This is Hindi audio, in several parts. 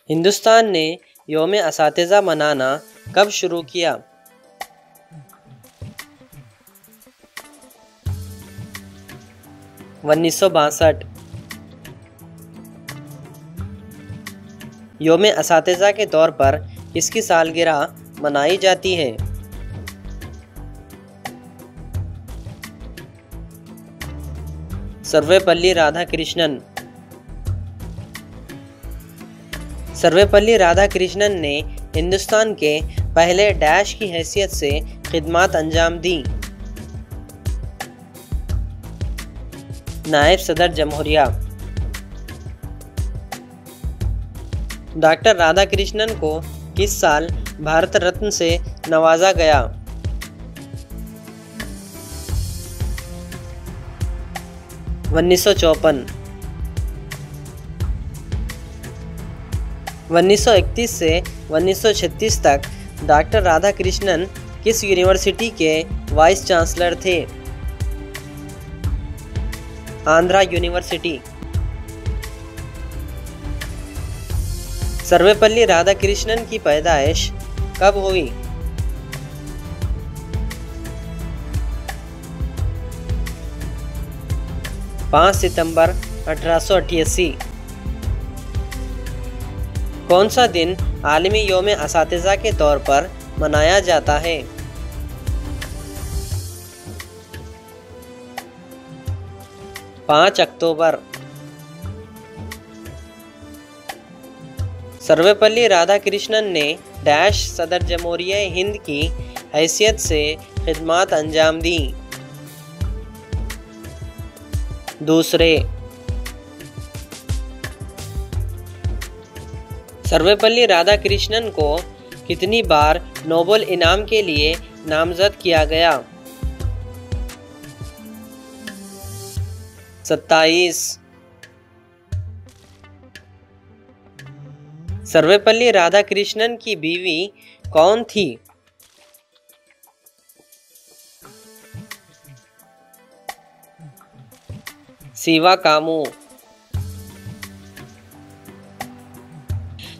हिंदुस्तान ने यौम असातिज़ा मनाना कब शुरू किया? 1962। यौम असातिज़ा के तौर पर किसकी सालगिरह मनाई जाती है? सर्वपल्ली राधाकृष्णन। सर्वपल्ली राधाकृष्णन ने हिंदुस्तान के पहले डैश की हैसियत से खिदमत अंजाम दी। नायब सदर जमहूरिया। डॉक्टर राधाकृष्णन को किस साल भारत रत्न से नवाजा गया? 1954। 1931 से 1936 तक डॉक्टर राधाकृष्णन किस यूनिवर्सिटी के वाइस चांसलर थे? आंध्रा यूनिवर्सिटी। सर्वपल्ली राधाकृष्णन की पैदाइश कब हुई? 5 सितंबर 1888। कौन सा दिन आलमी यौम असातिज़ा के तौर पर मनाया जाता है? 5 अक्टूबर। सर्वपल्ली राधाकृष्णन ने डैश सदर जमहूरिया हिंद की हैसियत से खिदमत अंजाम दी। दूसरे। सर्वपल्ली राधाकृष्णन को कितनी बार नोबेल इनाम के लिए नामजद किया गया? 27। सर्वपल्ली राधाकृष्णन की बीवी कौन थी? सीवा कामू।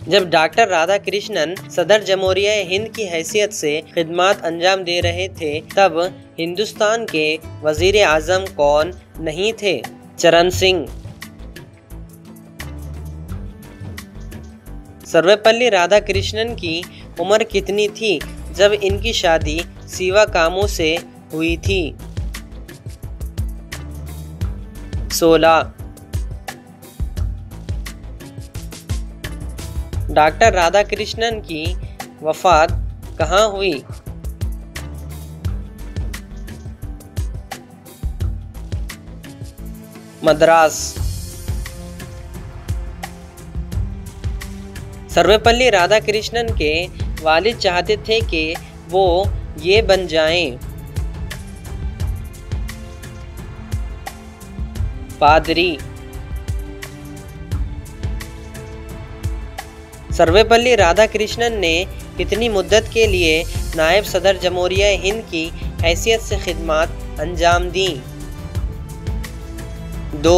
जब डॉक्टर राधाकृष्णन सदर जमहूरिया हिंद की हैसियत से खिदमत अंजाम दे रहे थे तब हिंदुस्तान के वजीर आजम कौन नहीं थे? चरण सिंह। सर्वपल्ली राधाकृष्णन की उम्र कितनी थी जब इनकी शादी सीवा कामू से हुई थी? 16। डॉक्टर राधाकृष्णन की वफात कहाँ हुई? मद्रास। सर्वपल्ली राधाकृष्णन के वालिद चाहते थे कि वो ये बन जाएं। पादरी। सर्वपल्ली राधाकृष्णन ने कितनी मुद्दत के लिए नायब सदर जमहूरिया हिंद की हैसियत से खिदमत अंजाम दी? 2।